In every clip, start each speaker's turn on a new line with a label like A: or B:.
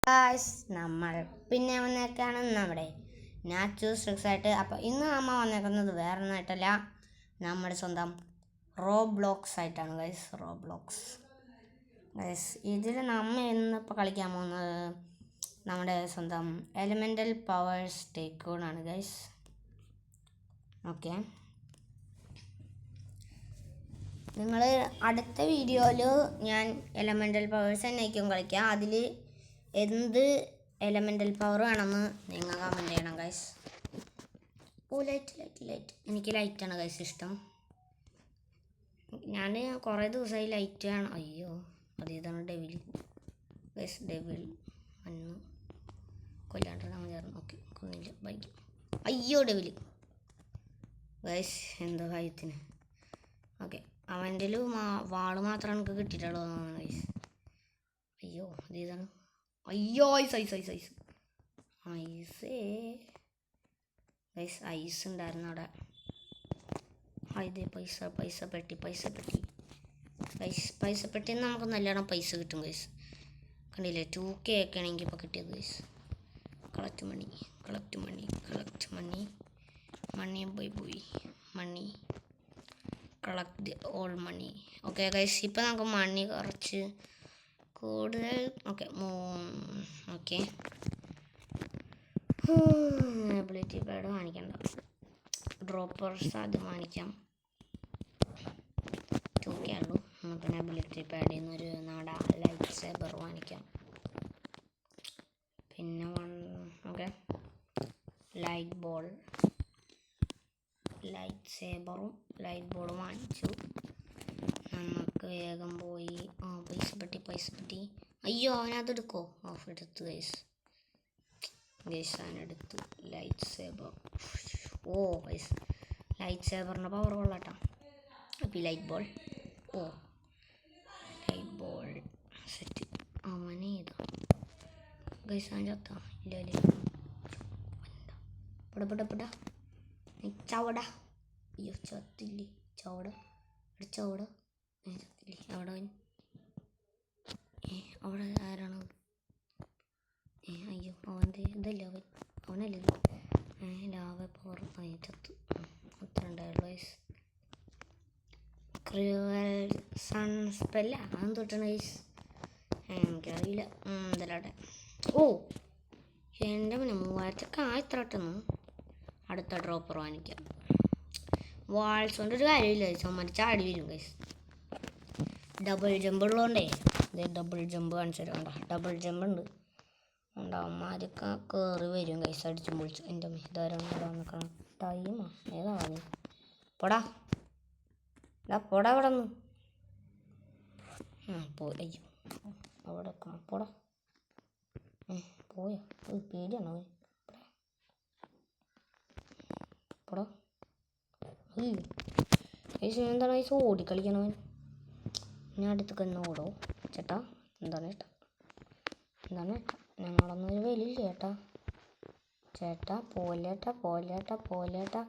A: Guys നമ്മൾ പിന്നെ വന്നേക്കാണ് നമ്മുടെ നാച്ചുറൽ അപ്പോൾ ഇന്ന് നമ്മൾ വന്നേക്കുന്നത് വേറെ ഒന്നായിട്ടല്ല, നമ്മുടെ സ്വന്തം റോബ്ലോക്സ് ആയിട്ടാണ് റോബ്ലോക്സ് ഇതിൽ നമ്മൾ ഇന്നിപ്പോൾ കളിക്കാൻ പോകുന്നത് നമ്മുടെ സ്വന്തം എലിമെൻ്റൽ പവേഴ്സ് ടേക്കൂണാണ് ഗൈസ്. ഓക്കെ, നിങ്ങൾ അടുത്ത വീഡിയോയിൽ ഞാൻ എലിമെൻ്റൽ പവേഴ്സ് തന്നെയായിരിക്കും കളിക്കുക. അതിൽ എന്ത് എലമെൻ്റൽ പവർ വേണമെന്ന് നിങ്ങൾ കമൻറ്റ് ചെയ്യണം ഗൈസ്. ലൈറ്റ് എനിക്ക് ലൈറ്റാണ് ഗൈസ് ഇഷ്ടം. ഞാൻ കുറേ ദിവസമായി ലൈറ്റ് ആണ്. അയ്യോ ഇതാണ് ഡെവിൽ ഗൈസ്. ഡെവിൽ വന്നു കൊല്ലാണ്ട് നമ്മൾ ചേർന്ന്. ഓക്കെ, കൊന്നില്ല, ബൈ. അയ്യോ ഡെവിൽ ഗൈസ്, എന്തോ കാര്യത്തിന്. ഓക്കെ, അവൻ്റെ വാള് മാത്രമാണ് എനിക്ക് കിട്ടിയിട്ടുള്ളൂ ഗൈസ്. അയ്യോ ഇതാണ്. അയ്യോ ഐസ് ഉണ്ടായിരുന്നു അവിടെ. ഇതേ പൈസ പെട്ടി നമുക്ക് നല്ലോണം പൈസ കിട്ടും ഗൈസ്. കണ്ടില്ലേ, 2K ഒക്കെ ആണെങ്കിൽ ഇപ്പോൾ കിട്ടിയത് ഗൈസ്. കളക്ട് മണി പോയി money collect all money. Okay guys, ഇപ്പോൾ നമുക്ക് മണി കുറച്ച് കൂടുതൽ. ഓക്കെ എബിലിറ്റി പാഡ് കാണിക്കണ്ട, ഡ്രോപ്പേഴ്സ് അത് കാണിക്കാം. 2K ഉള്ളൂ. പിന്നെ എബിലിറ്റി പാഡിൽ നിന്നൊരു ലൈറ്റ് സേബർ കാണിക്കാം. പിന്നെ ഓക്കെ, ലൈറ്റ് ബോളും വാങ്ങിച്ചു. നമുക്ക് വേഗം പോയി പൈസ പെട്ടി. അയ്യോ അവനത് എടുക്കോ? എടുത്തു ഗൈസ്. അവനെടുത്തു. Light saber. ഗൈസ്, ലൈറ്റ് സേബറിൻ്റെ പവർ കൊള്ളാട്ടോ. അപ്പോൾ ലൈറ്റ് ബോൾ സെറ്റ്. അവനേതാ ഗൈസ്? അവൻ ചത്താ? ഇല്ല. പെട ചവട. അയ്യോ ചത്തില്ലേ? ചവട ചത്തില്ലേ? അവിടെ ആരാണ്? അയ്യോ അവൻ്റെ ഇതല്ല, അവനല്ലേ ലാവ പവർ. ചത്തു. അത്ര ഉണ്ടായുള്ളൂ ഗൈസ്. ക്രൂവൽ സൺ സ്പെല്ല അതൊന്നും തൊട്ടാണ് ഗൈസ്, എനിക്കറിയില്ല. എന്തല്ലാട്ടെ. എൻ്റെ പിന്നെ 3000 ഇത്ര ഇട്ടെന്നു. അടുത്ത ഡ്രോപ്പർ വാങ്ങിക്കാം. വാൾസ് കൊണ്ട് ഒരു കാര്യമില്ല ഗൈസ്, അവന്മാർ ചാടി വരും ഗൈസ്. ഡബിൾ ജമ്പ് ഉള്ളതുകൊണ്ടേ ഡബിൾ ജമ്പ് കാണിച്ചു തരാം. ഡബിൾ ജമ്പ് ഉണ്ട്. അവന്മാരൊക്കെ കയറി വരും ഗൈസ്, അടിച്ചും പൊളിച്ചു. എൻ്റെ ഇതാരാണ് ടൈമാ ഏതാണ്? പോടാ അവിടെ നിന്ന് പോയി. അയ്യോ അവിടെ പോടാ. പോയാ പേടിയാണോ? പോടാ. എന്താണ് ഗൈസ് ഓടിക്കളിക്കണവൻ? ഞാൻ അടുത്തേക്ക് തന്നെ ഓടോ ചേട്ടാ? എന്താണ് ഞങ്ങളൊന്നും വലിയ ചേട്ടാ പോലേട്ടാ.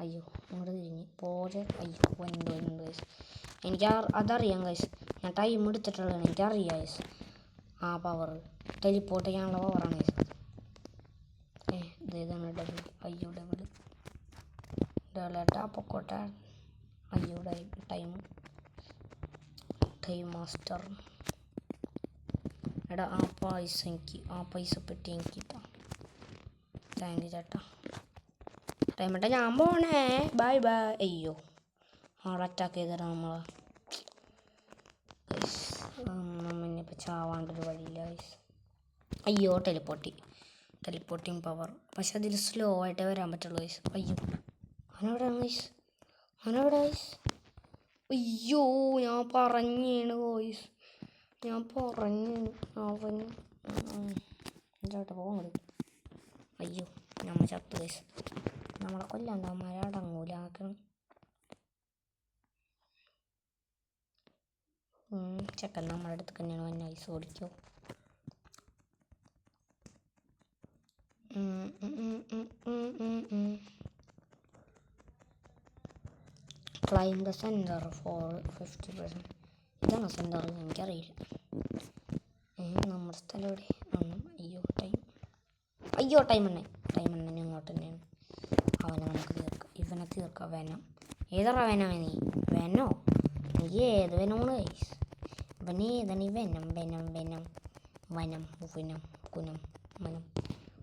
A: അയ്യോ അങ്ങോട്ട് തിരിഞ്ഞ് പോരെ. അയ്യോ എന്തോ ഗൈസ്, എനിക്ക് അതറിയാം ഗൈസ്. ഞാൻ ടൈം എടുത്തിട്ടുള്ളതാണ്, എനിക്കറിയാം ഗൈസ്. ആ പവർ ടെലിപ്പോർട്ട് ചെയ്യാനുള്ള പവറാണ് ഗൈസ്. ഇതേതാണ് ഡബിൾ. അയ്യോ ഡബിളേട്ടാ പൊക്കോട്ടെ. അയ്യോ ടൈം മാസ്റ്റർ. എടാ ആ പൈസ പെട്ടി എനിക്ക് കിട്ടാം. താങ്ക് യു ചേട്ടാ. ടൈമേട്ടാ ഞാൻ പോണേ, ബൈ. അയ്യോ ആളെ അറ്റാക്ക് ചെയ്തരാ നമ്മളെ. ഇനിയിപ്പോൾ ചാവാണ്ടൊരു വഴിയില്ല ഗൈസ്. അയ്യോ ടെലിപ്പോർട്ടിങ് പവർ. പക്ഷെ അതിൽ സ്ലോ ആയിട്ടേ വരാൻ പറ്റുള്ളൂ ഗൈസ്. അയ്യോ അവനെവിടെയാണ് ഗൈസ്? അയ്യോ ഞാൻ പറഞ്ഞു ഗൈസ്, അവന് എന്തായിട്ട് പോകുന്നത്. അയ്യോ നമ്മൾ ചത്തു ഗൈസ്. നമ്മളെ കൊല്ലാണ്ട് അവന്മാരെ അടങ്ങൂല. ചെക്കൻ നമ്മുടെ അടുത്ത് തന്നെയാണ് വന്നെ. ഐസ് ഓടിക്കോ. Claim the centre for 50%. ഇതാണ് സെൻറ്റർ, എനിക്കറിയില്ല. നമ്മുടെ സ്ഥലം എവിടെ? അയ്യോ ടൈം എണ്ണ ഇങ്ങോട്ട് തന്നെയാണ്. അവനെ നമുക്ക് തീർക്കാം, ഇവനെ തീർക്കാം. വെനം ഏതാ വെനം? നീ വെനോ? നീ ഏത് വെനമാണ് ഗൈസ്? ഇവൻ ഏതാണ് ഈ വെനം? വനം കുനം വനം.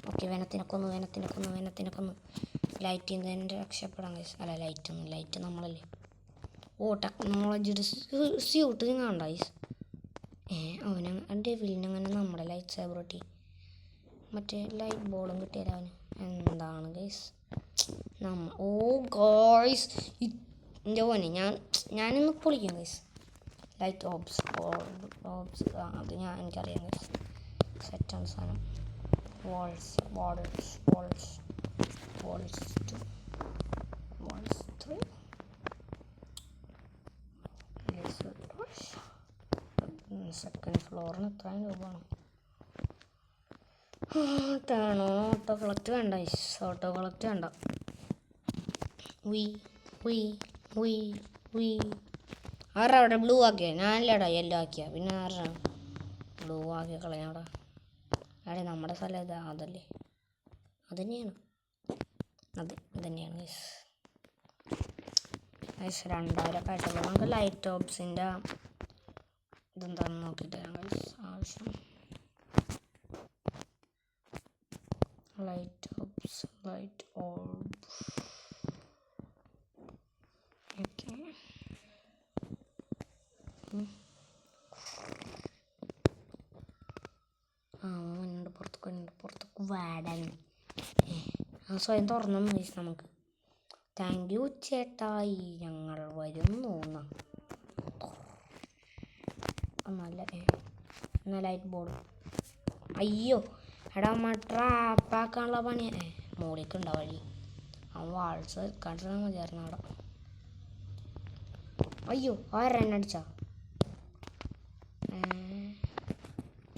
A: ഓക്കെ, വെനത്തിനെ കൊന്നു. ലൈറ്റിൽ നിന്ന് തന്നെ രക്ഷപ്പെടാൻ ഗൈസ്. അല്ല ലൈറ്റ് നമ്മളല്ലേ. ഓ ടെക്നോളജിയുടെ സ്യൂട്ട് കാണണ്ട ഗൈസ്. അവന് ഡെവിലിനങ്ങനെ നമ്മുടെ ലൈറ്റ് സേബർ കിട്ടി. മറ്റേ ലൈറ്റ് ബോളും കിട്ടിയാൽ അവന് എന്താണ് ഗൈസ് ഓ ഗോയ്സ് എൻ്റെ പോനെ ഞാനിന്ന് പൊളിക്കും ഗൈസ്. ലൈറ്റ് ഓബ്സ് അത് എനിക്കറിയാം ഗൈസ്. സെറ്റാണ് സാധനം. വാൾസ് 3 സെക്കൻഡ് ഫ്ലോറിന് എത്രയും രൂപയാണ്. ഓട്ടോ കളക്ട് വേണ്ട. ആരാ അവിടെ ബ്ലൂ ആക്കിയ? ഞാനല്ലേടാ യെല്ലോ ആക്കിയ. പിന്നെ ആരാ ബ്ലൂ ആക്കിയ കളഞ്ഞാടാ? അതെ നമ്മുടെ സ്ഥലം ഇതാ. അതല്ലേ അത് തന്നെയാണ് ഗൈസ്. 2000 ആയിട്ടുള്ളൂ. നമുക്ക് ലൈറ്റ് ഓബ്സിൻ്റെ ഇതെന്താണെന്ന് നോക്കിയിട്ട് ഗൈസ് ആവശ്യം. Light orb okay. പുറത്തേക്ക് വാടാൻ സ്വയം തുറന്നു ഗൈസ്. നമുക്ക് താങ്ക് യു ചേട്ടായി, ഞങ്ങൾ വരുന്നു. നല്ല ലൈറ്റ് ബോർഡ്. അയ്യോ എടാ ട്രാപ്പാക്കാനുള്ള പണി. മോളിക്ക് ഉണ്ടാവും വഴി. അവൻ വാൾസ് കണ്ടിട്ടാൽ മതിയായിരുന്നു അവിടെ. അയ്യോ ആരെന്നെ അടിച്ചാ?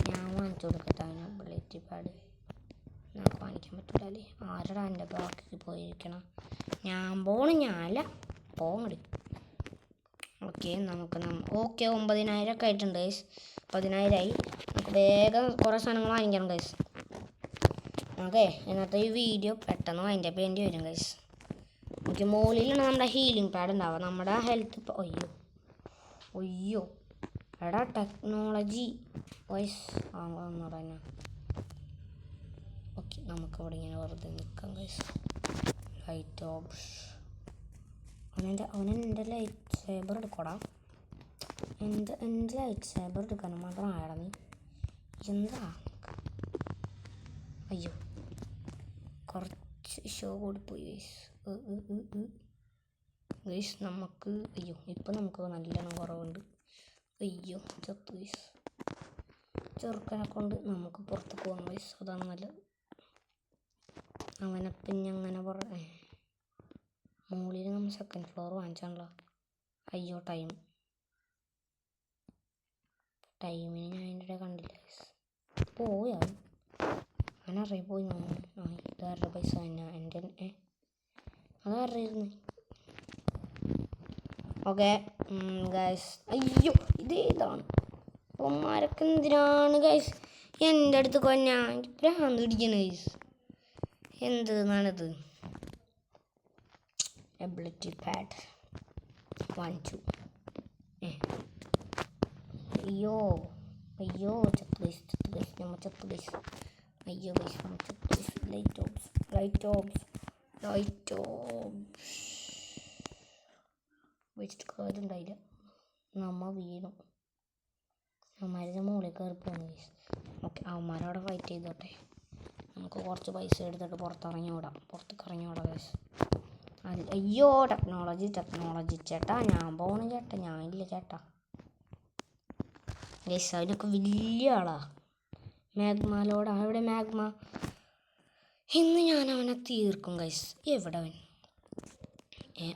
A: ഞാൻ വാങ്ങിച്ചു കൊടുക്കട്ടെ അവന് അബിലിറ്റി പാഡ്. നമുക്ക് വാങ്ങിക്കാൻ പറ്റില്ലല്ലേ? ആരടാ എൻ്റെ ബാക്കിൽ പോയിരിക്കണം? ഞാനല്ല പോങ്ങടി. ഓക്കെ നമുക്ക് ഓക്കെ 9000 ഒക്കെ ആയിട്ടുണ്ട് ഗൈസ്. 10000 നമുക്ക് വേഗം കുറേ സാധനങ്ങൾ വാങ്ങിക്കണം ഗൈസ്. ഓക്കെ, ഇന്നത്തെ ഈ വീഡിയോ പെട്ടെന്ന് അതിൻ്റെ വേണ്ടി വരും ഗൈസ്. എനിക്ക് മുകളിലാണ് നമ്മുടെ ഹീലിംഗ് പാഡ് ഉണ്ടാവുക. നമ്മുടെ ഹെൽത്ത് ഇപ്പോൾ ഒയ്യോ എടാ ടെക്നോളജി വൈസ് ഒന്നുകൂടെ തന്നെ. ഓക്കെ, നമുക്കിവിടെ ഇങ്ങനെ വെറുതെ നിൽക്കാം ഗൈസ്. ലൈറ്റ് ഓബ്സ് അവനെൻ്റെ ലൈറ്റ് സേബർ എടുക്കോടാ. എൻ്റെ ലൈറ്റ് സേബർ എടുക്കാനും മാത്രം ആയടാ നീ. എന്താ അയ്യോ കുറച്ച് ഷോ കൂടിപ്പോയി ഗൈസ്. നമുക്ക് ഇപ്പം നമുക്ക് നല്ലോണം കുറവുണ്ട്. അയ്യോ ചത്തു ഗൈസ്. ചെറുക്കനെ കൊണ്ട് നമുക്ക് പുറത്ത് പോകാം ഗൈസ്. അതാണ് നല്ലത്. അവനെ പിന്നെ അങ്ങനെ മുകളിൽ നമ്മൾ സെക്കൻഡ് ഫ്ലോർ വാങ്ങിച്ചാണല്ലോ. അയ്യോ ടൈമിന് ഞാൻ അതിൻ്റെ ഇടയിൽ കണ്ടില്ല ഗൈസ്. പോയാ അവനറിയ പോയി. ഇതാരുടെ പൈസ തന്നെ എൻ്റെ അതറിയായിരുന്നു. Okay guys. അയ്യോ ഇതേതാണ് ഒമാരൊക്കെ എന്തിനാണ് ഗൈസ് എൻ്റെ അടുത്ത് കൊഞ്ഞാ? ഭ്രാന്ത് പിടിക്കണ ഗൈസ്. എന്തെന്നാണിത്? എബിലിറ്റി പാഡ് വാങ്ങിച്ചു. അയ്യോ ചത്തു ഗൈസ്. നമ്മൾ ചത്തു ഗൈസ്. അയ്യോ ഗൈസ് നമ്മൾ ചത്തു ഗൈസ്. ലൈറ്റ് ഓബ്സ് വെച്ചിട്ട് കാര്യമുണ്ടായില്ല. നമ്മ വീണു. അവന്മാരുടെ മുകളിൽ കയറി പോകുന്നു ഗൈസ്. ഓക്കെ, അവന്മാരവിടെ ഫൈറ്റ് ചെയ്തോട്ടെ. നമുക്ക് കുറച്ച് പൈസ എടുത്തിട്ട് പുറത്തേക്ക് ഇറങ്ങി ഓടാം ഗൈസ്. അയ്യോ ടെക്നോളജി ചേട്ടാ. ഞാൻ പോണു ചേട്ടാ. ഞാനില്ല ചേട്ടാ ഗൈസ്. അവനൊക്കെ വലിയ ആളാ. മാഗ്മലോടാ. എവിടെ മാഗ്മ? ഇന്ന് ഞാൻ അവനെ തീർക്കും ഗൈസ്. എവിടെ അവൻ?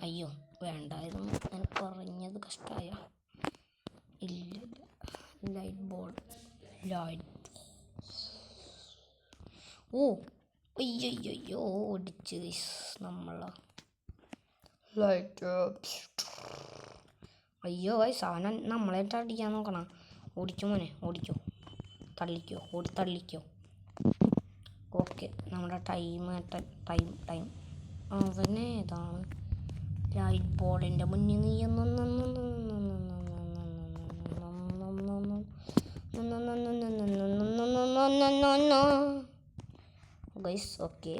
A: അയ്യോ വേണ്ടായിരുന്നു. ഞാൻ പറഞ്ഞത് കഷ്ടമായ. ഇല്ല ലൈറ്റ് ബോൾ അയ്യോ ഓടിച്ച് ഗൈസ് നമ്മളാ. ലൈറ്റ് അയ്യോ ഗൈസ് അവനെ നമ്മളായിട്ട് അടിക്കാൻ നോക്കണം. ഓടിക്കോ മോനെ, ഓടിക്കോ. തള്ളിക്കോ. ഓക്കെ നമ്മുടെ ടൈം ടൈം അവനേതാണ് ലൈറ്റ് ബോർഡിൻ്റെ മുന്നിൽ നീ ഗൈസ്. ഓക്കെ,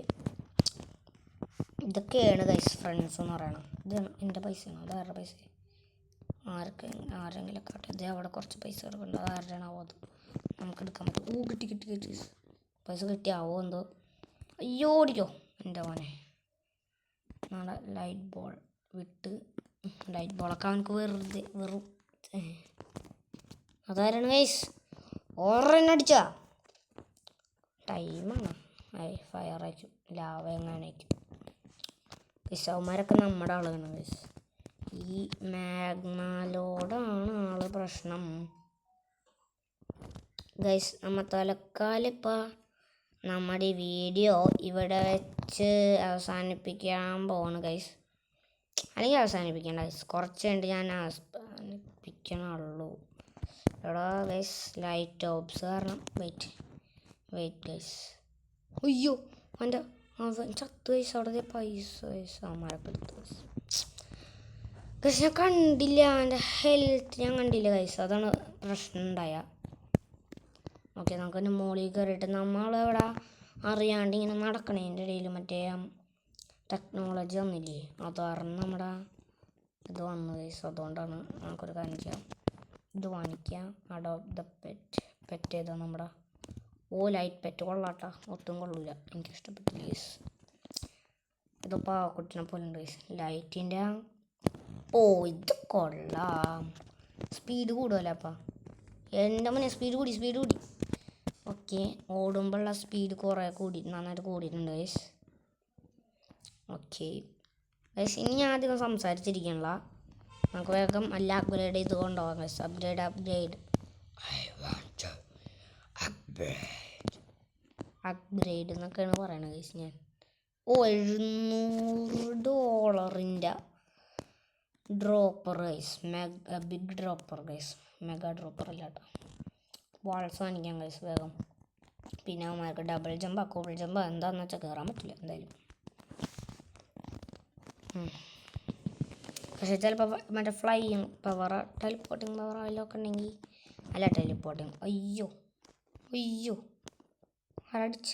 A: ഇതൊക്കെയാണ് ഗൈസ് ഫ്രണ്ട്സ് എന്ന് പറയണം. ഇത് എൻ്റെ പൈസയാണോ അത് ആരുടെ പൈസ? ആരെങ്കിലും കാട്ടെ. ഇത് അവിടെ കുറച്ച് പൈസ കിടക്കുന്നുണ്ട്, അത് ആരുടെയാണാവോ? അത് നമുക്ക് എടുക്കാൻ പറ്റും. കിട്ടി പൈസ കിട്ടിയാവോ എന്തോ. അയ്യോ ഓടിക്കോ എൻ്റെ മോനെ. നാളെ ലൈറ്റ് ബോൾ വിട്ട് ലൈറ്റ് ബോളൊക്കെ അവനക്ക് വെറും അതാരാണ് ഗൈസ്? ഓറന്നടിച്ചാ ടൈമാണ്. ഫയർ അയക്കും, ലാവ എങ്ങാനേക്കും. വിശവന്മാരൊക്കെ നമ്മുടെ ആളാണ് ഗൈസ്. ഈ മാഗ്മാലോടാണ് ആള് പ്രശ്നം ഗൈസ്. നമ്മ തലക്കാലിപ്പോൾ നമ്മുടെ ഈ വീഡിയോ ഇവിടെ വെച്ച് അവസാനിപ്പിക്കാൻ പോവാണ് ഗൈസ്. അല്ലെങ്കിൽ അവസാനിപ്പിക്കേണ്ട ഗൈസ്, കുറച്ച് കഴിഞ്ഞിട്ട് ഞാൻ അവസാനിപ്പിക്കണുള്ളൂ. എടാ ഗൈസ് ലൈറ്റ് ഓബ്സ് കാരണം വെയിറ്റ് ഗൈസ്. അയ്യോ അവൻ ചത്ത് ഗൈസ്. അവിടെ പൈസ ഗൈസ് അവന്മാരൊക്കെ എടുത്തു ഗൈസ്. ഞാൻ കണ്ടില്ല, അവൻ്റെ ഹെൽത്ത് ഞാൻ കണ്ടില്ല ഗൈസ്. അതാണ് പ്രശ്നം ഉണ്ടായ. ഓക്കെ, നമുക്ക് മോളിൽ കയറിയിട്ട് നമ്മളിവിടെ അറിയാണ്ട് ഇങ്ങനെ നടക്കണതിൻ്റെ ഇടയിൽ മറ്റേ ടെക്നോളജി വന്നില്ലേ, അത് കാരണം നമ്മുടെ ഇത് വന്നു ഗൈസ്. അതുകൊണ്ടാണ് നമുക്കൊരു കാര്യം ചെയ്യാം, ഇത് വാങ്ങിക്കാം. അഡോപ്റ്റ് ദ പെറ്റ് ഏതാ നമ്മുടെ? ലൈറ്റ് പെറ്റ് കൊള്ളാട്ടാ, ഒട്ടും കൊള്ളൂല, എനിക്കിഷ്ടപ്പെട്ടില്ല ഗൈസ്. ഇതിപ്പോൾ കുട്ടിനെ പോലെ ഉണ്ട് ഗൈസ്. ലൈറ്റിൻ്റെ ഇത് കൊള്ളാം. സ്പീഡ് കൂടുമല്ലോ അപ്പം. എൻ്റെ മുന്നേ സ്പീഡ് കൂടി. ഓക്കെ, ഓടുമ്പോഴുള്ള സ്പീഡ് കുറേ നന്നായിട്ട് കൂടിയിട്ടുണ്ട് ഗൈസ്. ഓക്കെ ഗൈസ്, ഇനി ഞാൻ അധികം സംസാരിച്ചിരിക്കണില്ല, നമുക്ക് വേഗം എല്ലാം അപ്ഗ്രേഡ് ചെയ്ത് കൊണ്ടുപോകാം ഗൈസ്. അപ്ഗ്രേഡ് എന്നൊക്കെയാണ് പറയണത് ഗൈസ് ഞാൻ. $700 dropper guys. Big dropper guys, mega dropper അല്ല കേട്ടോ. വാൾസ് വാങ്ങിക്കാം ഗൈസ് വേഗം. പിന്നെ അവന്മാർക്ക് ഡബിൾ ജമ്പ് കോബിൾ ജമ്പ് എന്താണെന്ന് വെച്ചാൽ കയറാൻ പറ്റില്ല എന്തായാലും. പക്ഷേ ചിലപ്പോൾ മറ്റേ ഫ്ലൈയിങ് പവർ, ടെലിപ്പോർട്ടിങ് പവർ അതിലൊക്കെ ഉണ്ടെങ്കിൽ. അല്ല ടെലിപ്പോർട്ടിങ്. അയ്യോ ആരടിച്ച?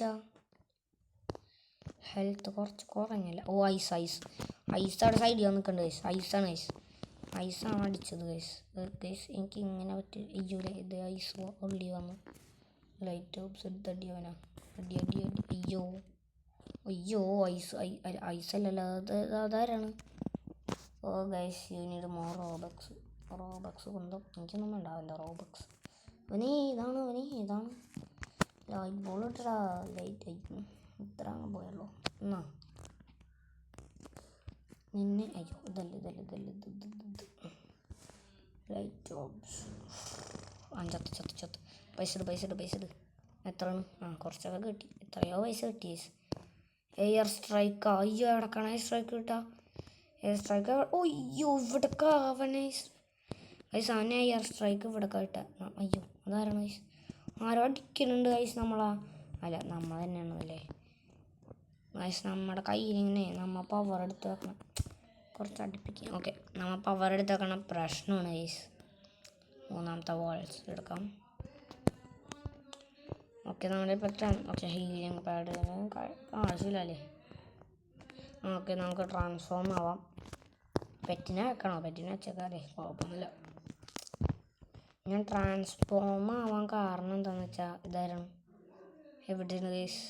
A: ഹെൽത്ത് കുറച്ച് കുറഞ്ഞല്ല. ഐസ് അവിടെ സൈഡിൽ നിൽക്കുന്നുണ്ട് ഗൈസ്. ഐസാണ് അടിച്ചത് ഗൈസ്. എനിക്ക് ഇങ്ങനെ പറ്റി. ഇത് ഐസ് ഉള്ളി വന്നു. ലൈറ്റ് ഓബ്സ് എടുത്ത് അടിയവനാ. അടി. അയ്യോ ഐസല്ലല്ലോ, അതാരാണ്? ഗൈസ് യു നീഡ് മോർ റോബക്സ് കൊണ്ടോ എനിക്കൊന്നും ഉണ്ടാവില്ല റോബക്സ്. ഇതാണ് ലൈറ്റ് ബോൾ ഇട്ടാ. ലൈറ്റ് ആയിരിക്കും ഇത്ര അങ്ങ് പോയല്ലോ. എന്നാ നിന്നെ അയ്യോ ഇതല്ല ലൈറ്റ് ഓബ്സ്. ചത്ത്. പൈസ ഇട്. എത്രയാണ്? കുറച്ചൊക്കെ കിട്ടി. എത്രയോ പൈസ കിട്ടി. Air strike. അയ്യോ എവിടെക്കാണ് എയർ സ്ട്രൈക്ക് കിട്ടുക? എയർ സ്ട്രൈക്ക് അയ്യോ ഇവിടേക്ക് അവനെ ഗൈസ്. അവനെ എയർ സ്ട്രൈക്ക് ഇവിടേക്ക് കിട്ടുക. അയ്യോ അതാരാണ് ഗൈസ്? ആരോ അടിക്കുന്നുണ്ട് ഗൈസ്. നമ്മളാ അല്ല നമ്മൾ തന്നെയാണ് അല്ലേ ഗൈസ്. നമ്മുടെ കയ്യിലിങ്ങനെ നമ്മൾ പവർ എടുത്ത് വെക്കണം. കുറച്ച് അടുപ്പിക്കാം. ഓക്കെ, നമ്മൾ പവർ എടുത്ത് വെക്കണം. പ്രശ്നമാണ് ഗൈസ്. മൂന്നാമത്തെ വാൾസ് എടുക്കാം. ഓക്കെ, നമ്മുടെ ഓക്കെ ഹീലിംഗ് പാഡ് ആവശ്യമില്ലല്ലേ. ഓക്കെ, നമുക്ക് ട്രാൻസ്ഫോം ആവാം. പെറ്റിനെ വെച്ചേക്കാല്ലേ, കുഴപ്പമൊന്നുമില്ല. ഞാൻ ട്രാൻസ്ഫോം ആവാൻ കാരണം എന്താണെന്ന് വെച്ചാൽ ഇതായിരുന്നു. എവിടെയാണ് ഗൈസ്?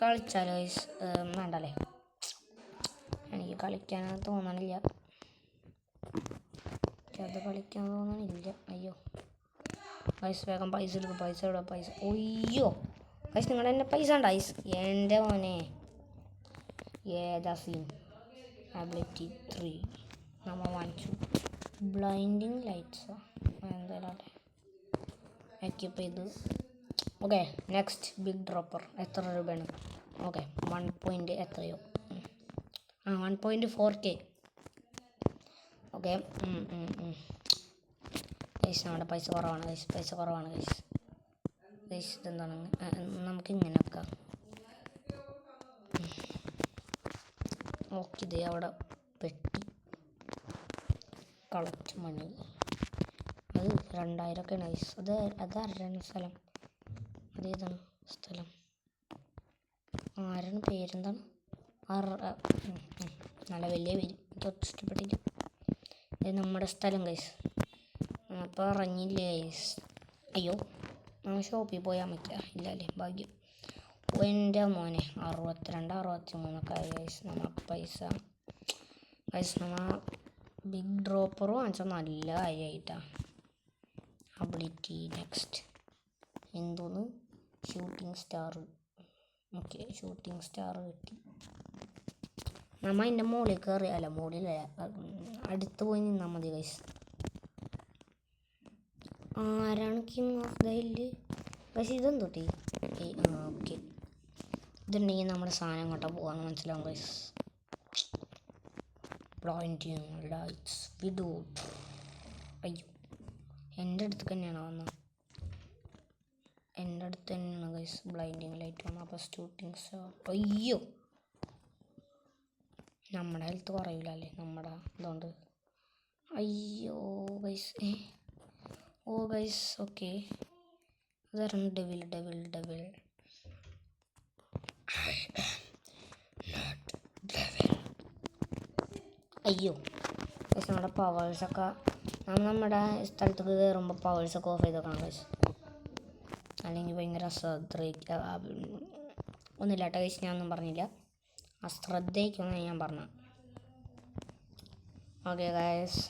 A: കളിച്ചാലോ ഗൈസ്? വേണ്ടല്ലേ, എനിക്ക് കളിക്കാൻ തോന്നണില്ല. അത് കളിക്കാൻ തോന്നണില്ല. അയ്യോ ഗൈസ് വേഗം പൈസ എടുക്കും. പൈസ. അയ്യോ ഗൈസ് നിങ്ങളുടെ തന്നെ പൈസ ഉണ്ട് ഗൈസ്. എൻ്റെ മോനെ ഏതാ സീൻ? അബിലിറ്റി 3 നമ്മൾ വാങ്ങിച്ചു. ബ്ലൈൻഡിങ് ലൈറ്റ്സോ എന്തായാലും എക്യൂപ്പ് ചെയ്തു. Okay, next big dropper. എത്ര രൂപയാണ്? ഓക്കെ 1 എത്രയോ 1.4K. ഓക്കെ ഗൈസ് നമ്മുടെ പൈസ കുറവാണ് ഗൈസ്. ഇതെന്താണ് നമുക്ക് ഇങ്ങനെ വെക്കാം. ഓക്കെ, ഇതേ അവിടെ പെട്ടി കളക്ട് മണി അത് 2000 നൈസ്. അതാരാണ് സ്ഥലം? അതേതാണ് സ്ഥലം? ആരാണ് പേരെന്താണ്? നല്ല വലിയ പേര്, എനിക്ക് ഒട്ടും ഇഷ്ടപ്പെട്ടില്ല. ഇത് നമ്മുടെ സ്ഥലം ഗൈസ്. അപ്പോൾ ഇറങ്ങിയില്ലേ ഗൈസ്? അയ്യോ, നമ്മൾ ഷോപ്പിൽ പോയാൽ പറ്റില്ല. ഇല്ല അല്ലേ, ഭാഗ്യം. എൻ്റെ മോനെ 62 63 ഗൈസ്. നമ്മൾ പൈസ ഗൈസ് നമ്മൾ ബിഗ് ഡ്രോപ്പർ വാങ്ങിച്ചാൽ നല്ല കാര്യമായിട്ടാണ്. അബിലിറ്റി നെക്സ്റ്റ് എന്തോന്ന്? Shooting star. Okay, shooting star കിട്ടി. നമ്മൾ അതിൻ്റെ മുകളിൽ കയറി, അല്ല മുകളിൽ അടുത്ത് പോയി നിന്നാൽ മതി ഗൈസ്. ആരാണ് കിങ് ഓഫ് ദ ഹില്ല്? പക്ഷേ ഇതെന്തോട്ടി? ഓക്കെ, ഇതുണ്ടെങ്കിൽ നമ്മുടെ സാധനം അങ്ങോട്ടാ പോകാമെന്ന് മനസ്സിലാവും ഗൈസ്. Blinding lights വിദൗട്ട്. അയ്യോ, എൻ്റെ അടുത്ത് തന്നെയാണ് വന്നത്. എൻ്റെ അടുത്ത് തന്നെയാണ് ഗൈസ് ബ്ലൈൻഡിങ് ലൈറ്റ് വന്നത്. അപ്പോൾ ഷൂട്ടിംഗ് സ്റ്റാർ. അയ്യോ, നമ്മുടെ ഹെൽത്ത് കുറയില്ല അല്ലേ നമ്മുടെ ഇതുകൊണ്ട്. അയ്യോ ഗൈസ്. ഓ ഗൈസ്, ഓക്കെ. അതായിരുന്നു ഡെവിൽ. അയ്യോ ഗൈസ്, നമ്മുടെ പവേഴ്സൊക്കെ നമ്മുടെ സ്ഥലത്തൊക്കെ കയറുമ്പോൾ പവേഴ്സൊക്കെ ഓഫ് ചെയ്ത് വെക്കണം ഗൈസ്, അല്ലെങ്കിൽ ഭയങ്കര അശ്രദ്ധ. ഒന്നുമില്ല കേട്ടോ ഗൈസ്, ഞാനൊന്നും പറഞ്ഞില്ല. അശ്രദ്ധയ്ക്കൊന്നും ഞാൻ പറഞ്ഞു. ഓക്കെ ഗൈസ്,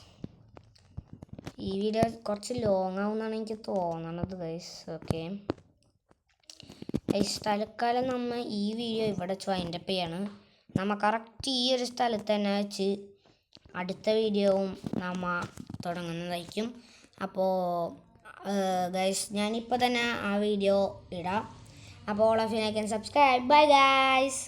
A: ഈ വീഡിയോ കുറച്ച് ലോങ് ആവുമെന്നാണ് എനിക്ക് തോന്നണത് ഗൈസ്. ഓക്കെ ഗൈസ്, തൽക്കാലം നമ്മൾ ഈ വീഡിയോ ഇവിടെ വെച്ച് വൈൻഡപ്പ് ചെയ്യാണ്. നമ്മൾ കറക്റ്റ് ഈ ഒരു സ്ഥലത്ത് തന്നെ വെച്ച് അടുത്ത വീഡിയോവും നമ്മൾ തുടങ്ങുന്നതായിരിക്കും. അപ്പോൾ ഗൈസ്, ഞാനിപ്പോൾ തന്നെ ആ വീഡിയോ ഇടാം. അപ്പോൾ all of you can subscribe. Bye guys.